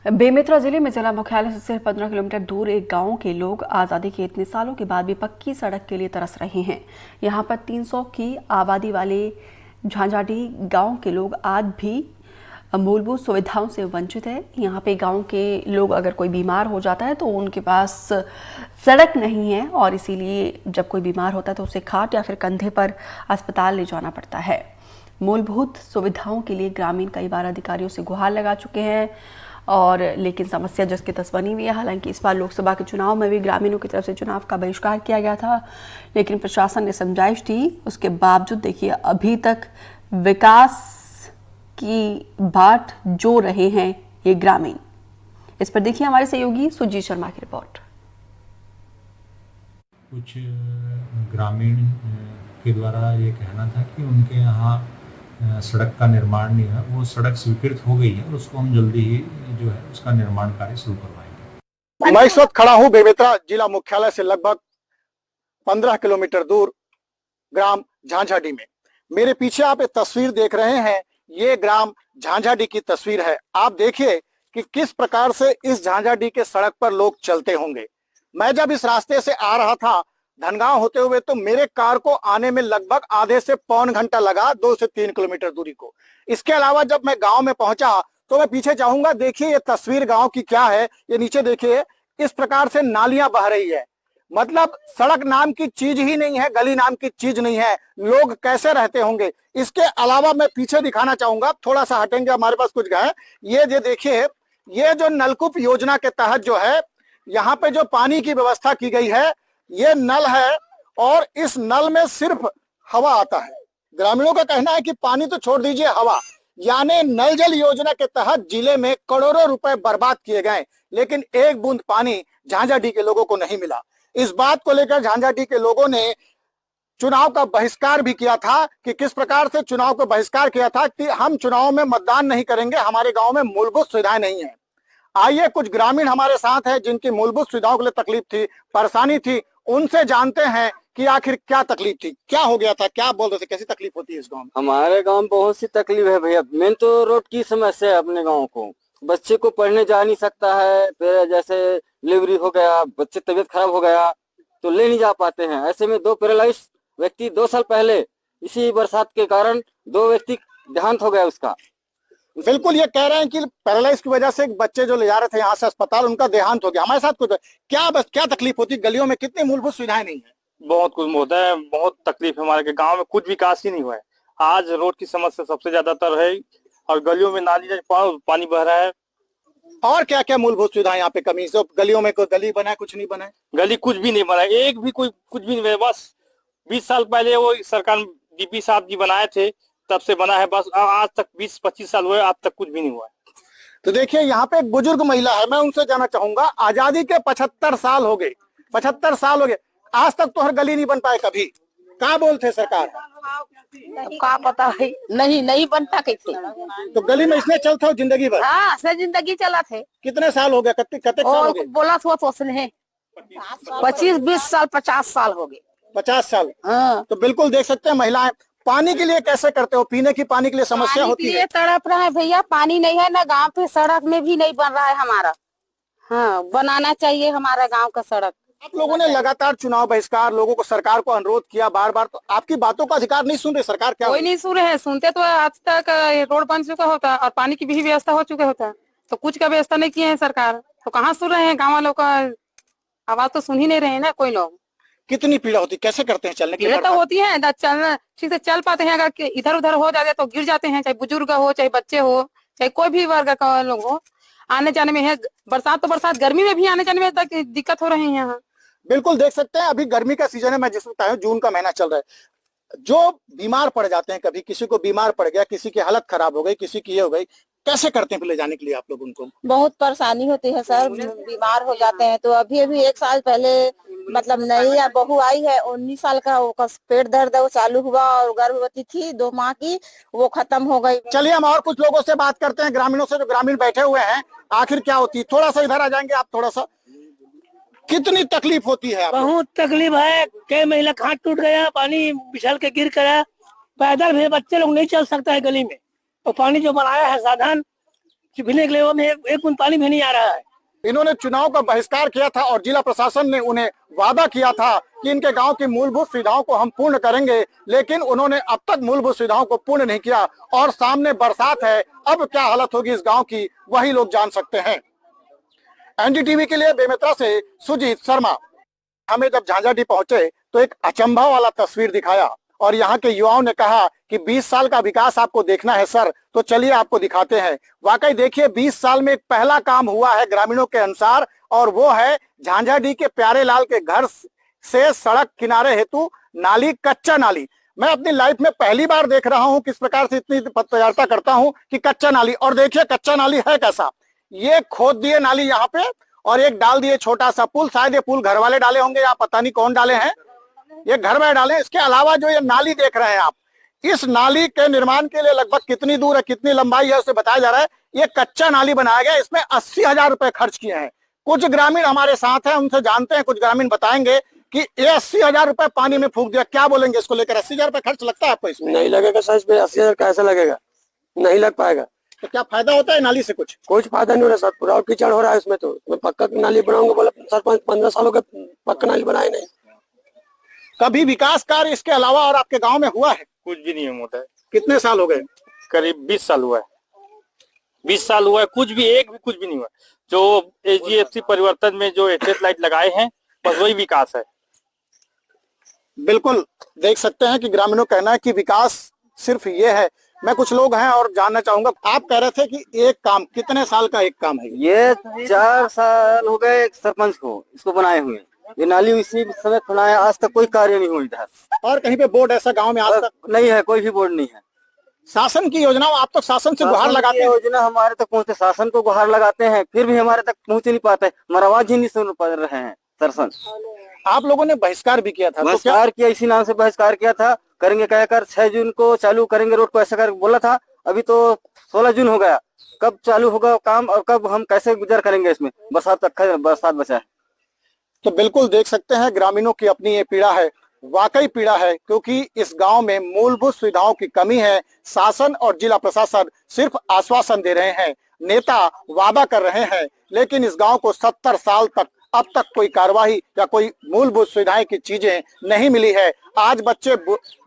बेमेतरा जिले में जिला मुख्यालय से सिर्फ 15 किलोमीटर दूर एक गांव के लोग आज़ादी के इतने सालों के बाद भी पक्की सड़क के लिए तरस रहे हैं। यहां पर 300 की आबादी वाले झांझाडी गांव के लोग आज भी मूलभूत सुविधाओं से वंचित है। यहां पे गांव के लोग अगर कोई बीमार हो जाता है तो उनके पास सड़क नहीं है और इसीलिए जब कोई बीमार होता है तो उसे खाट या फिर कंधे पर अस्पताल ले जाना पड़ता है। मूलभूत सुविधाओं के लिए ग्रामीण कई बार अधिकारियों से गुहार लगा चुके हैं और लेकिन समस्या जिसकी तस बनी हुई है। हालांकि इस बार लोकसभा के चुनाव में भी ग्रामीणों की तरफ से चुनाव का बहिष्कार किया गया था, लेकिन प्रशासन ने समझाइश दी। उसके बावजूद देखिए अभी तक विकास की बाट जो रहे हैं ये ग्रामीण। इस पर देखिए हमारे सहयोगी सुजीत शर्मा की रिपोर्ट। कुछ ग्रामीण के द्वारा ये कहना था कि उनके यहाँ सड़क का निर्माण नहीं है, वो सड़क स्वीकृत हो गई है और उसको हम जल्दी ही जो है उसका निर्माण कार्य शुरू करवाएंगे। मैं इस वक्त खड़ा हूँ बेमेतरा जिला मुख्यालय से लगभग 15 किलोमीटर दूर ग्राम झांझाडी में। मेरे पीछे आप एक तस्वीर देख रहे हैं, ये ग्राम झांझाडी की तस्वीर है। आप देखिए कि किस प्रकार से इस झांझाडी के सड़क पर लोग चलते होंगे। मैं जब इस रास्ते से आ रहा था धनगांव होते हुए तो मेरे कार को आने में लगभग आधे से पौन घंटा लगा, 2 से 3 किलोमीटर दूरी को। इसके अलावा जब मैं गांव में पहुंचा तो मैं पीछे चाहूंगा, देखिए ये तस्वीर गांव की क्या है। ये नीचे देखिए इस प्रकार से नालियां बह रही है, मतलब सड़क नाम की चीज ही नहीं है, गली नाम की चीज नहीं है। लोग कैसे रहते होंगे। इसके अलावा मैं पीछे दिखाना चाहूंगा, थोड़ा सा हटेंगे, हमारे पास कुछ है। ये देखिए, ये जो नलकूप योजना के तहत जो है यहाँ पे जो पानी की व्यवस्था की गई है, ये नल है और इस नल में सिर्फ हवा आता है। ग्रामीणों का कहना है कि पानी तो छोड़ दीजिए, हवा, यानी नल जल योजना के तहत जिले में करोड़ों रुपए बर्बाद किए गए, लेकिन एक बूंद पानी झांझाडी के लोगों को नहीं मिला। इस बात को लेकर झांझाडी के लोगों ने चुनाव का बहिष्कार भी किया था। कि किस प्रकार से चुनाव का बहिष्कार किया था कि हम चुनाव में मतदान नहीं करेंगे, हमारे गांव में मूलभूत सुविधाएं नहीं है। आइए कुछ ग्रामीण हमारे साथ हैं जिनकी मूलभूत सुविधाओं के लिए तकलीफ थी, परेशानी थी, उनसे जानते हैं कि आखिर क्या तकलीफ थी, क्या हो गया था, क्या बोल रहे थे, कैसी तकलीफ होती है इस गांव में। हमारे गांव में बहुत सी तकलीफ है भैया। मेन तो रोड की समस्या है अपने गांव को। बच्चे को पढ़ने जा नहीं सकता है, फिर जैसे डिलीवरी हो गया, बच्चे तबीयत खराब हो गया तो ले नहीं जा पाते हैं। ऐसे में 2 पैरालाइज व्यक्ति 2 साल पहले इसी बरसात के कारण 2 व्यक्ति देहांत हो गया उसका। बिल्कुल, ये कह रहे हैं कि पैरालाइज की वजह से बच्चे जो ले जा रहे थे यहाँ से अस्पताल, उनका देहांत हो गया। हमारे साथ कुछ क्या तकलीफ होती, गलियों में कितनी मूलभूत सुविधाएं नहीं है। बहुत कुछ होता है, बहुत तकलीफ है। हमारे गांव में कुछ विकास ही नहीं हुआ है। आज रोड की समस्या सबसे ज्यादातर है और गलियों में नाली पानी बह रहा है। और क्या क्या मूलभूत सुविधाएं यहाँ पे कमी है। गलियों में कोई गली बना है, कुछ नहीं बना है। गली कुछ भी नहीं बना है, एक भी कोई कुछ भी नहीं बना। बस 20 साल पहले वो सरकार डीपी साहब जी बनाए थे, तब से बना है। बस आज तक 20-25 साल हुए, आज तक कुछ भी नहीं हुआ है। तो देखिए यहाँ पे एक बुजुर्ग महिला है, मैं उनसे जानना चाहूंगा। आजादी के 75 साल हो गए, 75 साल हो गए, आज तक तो हर गली नहीं बन पाए। कभी क्या बोलते सरकार, का पता है, नहीं बनता कैसे। तो गली में इसने चलते हो जिंदगी भर। हाँ, से जिंदगी चला थे। कितने साल हो गए, कते साल हो गए। बोला तो उसने 25-20 साल 50 साल हो गए। 50 साल। हाँ। तो बिल्कुल देख सकते हैं महिलाएं पानी के लिए कैसे करते हो, पीने की पानी के लिए समस्या होती है। तड़प रहा है भैया, पानी नहीं है ना गांव पे, सड़क में भी नहीं बन रहा है हमारा। हाँ, बनाना चाहिए हमारा गांव का सड़क। आप लोगों ने लगातार चुनाव बहिष्कार, लोगों को, सरकार को अनुरोध किया बार बार, तो आपकी बातों का अधिकार नहीं सुन रही सरकार। क्या कोई नहीं सुन रहे हैं, सुनते तो आज तक रोड बन चुका होता और पानी की भी व्यवस्था हो चुका होता, तो कुछ का व्यवस्था नहीं किए हैं सरकार, तो कहाँ सुन रहे हैं। गाँव वालों का आवाज तो सुन ही नहीं रहे हैं ना कोई लोग। कितनी पीड़ा होती, कैसे करते हैं चलने के लिए। तो होती है, चलना ठीक से चल पाते हैं, अगर इधर उधर हो जाते तो गिर जाते हैं, चाहे बुजुर्ग हो, चाहे बच्चे हो, चाहे कोई भी वर्ग का लोग हो। आने जाने में है, बरसात तो बरसात, गर्मी में भी आने जाने में दिक्कत हो रही है यहाँ। बिल्कुल देख सकते हैं, अभी गर्मी का सीजन है, मैं जिस वक्त आया हूं, जून का महीना चल रहा है। जो बीमार पड़ जाते हैं, कभी किसी को बीमार पड़ गया, किसी की हालत खराब हो गई, किसी की ये हो गई, कैसे करते हैं ले जाने के लिए आप लोग उनको। बहुत परेशानी होती है सर, बीमार हो जाते हैं। तो अभी 1 साल पहले मतलब नई बहू आई है, 19 साल का, वो पेट दर्द वो चालू हुआ और गर्भवती थी 2 माह की, वो खत्म हो गई। चलिए हम और कुछ लोगों से बात करते हैं, ग्रामीणों से, जो ग्रामीण बैठे हुए हैं, आखिर क्या होती है। थोड़ा सा इधर आ जाएंगे आप, थोड़ा सा, कितनी तकलीफ होती है। बहुत तकलीफ है। कई महिला खाट टूट गया, पानी बिछल के गिर गया, पैदल भी बच्चे लोग नहीं चल सकता है गली में। और पानी जो बनाया है साधन, पीने के लिए वो में एक बूंद पानी भी नहीं आ रहा है। इन्होंने चुनाव का बहिष्कार किया था और जिला प्रशासन ने उन्हें वादा किया था कि इनके गांव की मूलभूत सुविधाओं को हम पूर्ण करेंगे, लेकिन उन्होंने अब तक मूलभूत सुविधाओं को पूर्ण नहीं किया और सामने बरसात है। अब क्या हालत होगी इस गांव की वही लोग जान सकते हैं। एनडीटीवी के लिए बेमेतरा से सुजीत शर्मा। हमें जब झांझाडी पहुंचे तो एक अचंभा वाला तस्वीर दिखाया और यहाँ के युवाओं ने कहा कि 20 साल का विकास आपको देखना है सर, तो चलिए आपको दिखाते हैं। वाकई देखिए 20 साल में एक पहला काम हुआ है ग्रामीणों के अनुसार, और वो है झांझाडी के प्यारे लाल के घर से सड़क किनारे हेतु नाली, कच्चा नाली। मैं अपनी लाइफ में पहली बार देख रहा हूं किस प्रकार से इतनी पत्रकारिता करता हूं कि कच्चा नाली, और देखिए कच्चा नाली है कैसा। ये खोद दिए नाली यहाँ पे और एक डाल दिए छोटा सा पुल। शायद ये पुल घर वाले डाले होंगे या पता नहीं कौन डाले हैं, ये घर में डाले। इसके अलावा जो ये नाली देख रहे हैं आप, इस नाली के निर्माण के लिए लगभग कितनी दूर है, कितनी लंबाई है, उसे बताया जा रहा है। ये कच्चा नाली बनाया गया, इसमें 80,000 रुपए खर्च किए हैं। कुछ ग्रामीण हमारे साथ हैं, उनसे जानते हैं। कुछ ग्रामीण बताएंगे कि ये 80,000 रुपए पानी में फूंक दिया। क्या बोलेंगे इसको लेकर? 80,000 रुपए खर्च लगता है आपको इसमें? नहीं लगेगा सर, इसमें 80,000 कैसे लगेगा, नहीं लग पाएगा। तो क्या फायदा होता है नाली से? कुछ फायदा नहीं हो रहा सर, पूरा कीचड़ हो रहा है इसमें। तो मैं पक्का नाली बनाऊंगा, बोला सरपंच 15 सालों के पक्का नाली बनाए नहीं। कभी विकास कार्य इसके अलावा और आपके गांव में हुआ है? कुछ भी नहीं होता है। कितने साल हो गए? करीब 20 साल हुआ है। 20 साल हुआ है, कुछ भी नहीं हुआ। जो एजीएफसी परिवर्तन में जो स्ट्रीट लाइट लगाए हैं, बस वही विकास है। बिल्कुल देख सकते हैं कि ग्रामीणों का कहना है कि विकास सिर्फ ये है। मैं कुछ लोग हैं और जानना चाहूंगा, आप कह रहे थे कि एक काम, कितने साल का एक काम है ये 4 साल हो गए सरपंच को इसको बनाए हुए। ये नाली इसी समय बनाया, आज तक कोई कार्य नहीं हुआ इधर। और कहीं पे बोर्ड ऐसा गांव में आज तक नहीं है, कोई भी बोर्ड नहीं है। शासन की योजनाओं, आप तो शासन से गुहार लगाते हैं। योजना हमारे तक पहुँचते, शासन को गुहार लगाते हैं, फिर भी हमारे तक पहुँच नहीं पाते। हमारा आवाज ही नहीं सुन पा रहे हैं सरपंच। आप लोगों ने बहिष्कार भी किया था? बहिष्कार किया, इसी नाम से बहिष्कार किया था। करेंगे कहकर 6 जून को चालू करेंगे रोड को, ऐसा कर बोला था। अभी तो 16 जून हो गया, कब चालू होगा काम और कब हम कैसे गुजर करेंगे इसमें? बरसात बचा है। तो बिल्कुल देख सकते हैं ग्रामीणों की अपनी ये पीड़ा है, वाकई पीड़ा है, क्योंकि इस गांव में मूलभूत सुविधाओं की कमी है। शासन और जिला प्रशासन सिर्फ आश्वासन दे रहे हैं, नेता वादा कर रहे हैं, लेकिन इस गांव को 70 साल तक अब तक कोई कार्यवाही या कोई मूलभूत सुविधाएं की चीजें नहीं मिली है। आज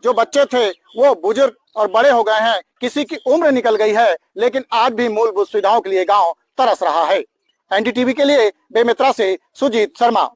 जो बच्चे थे वो बुजुर्ग और बड़े हो गए हैं, किसी की उम्र निकल गई है, लेकिन आज भी मूलभूत सुविधाओं के लिए गांव तरस रहा है। एनडीटीवी के लिए बेमेतरा से सुजीत शर्मा।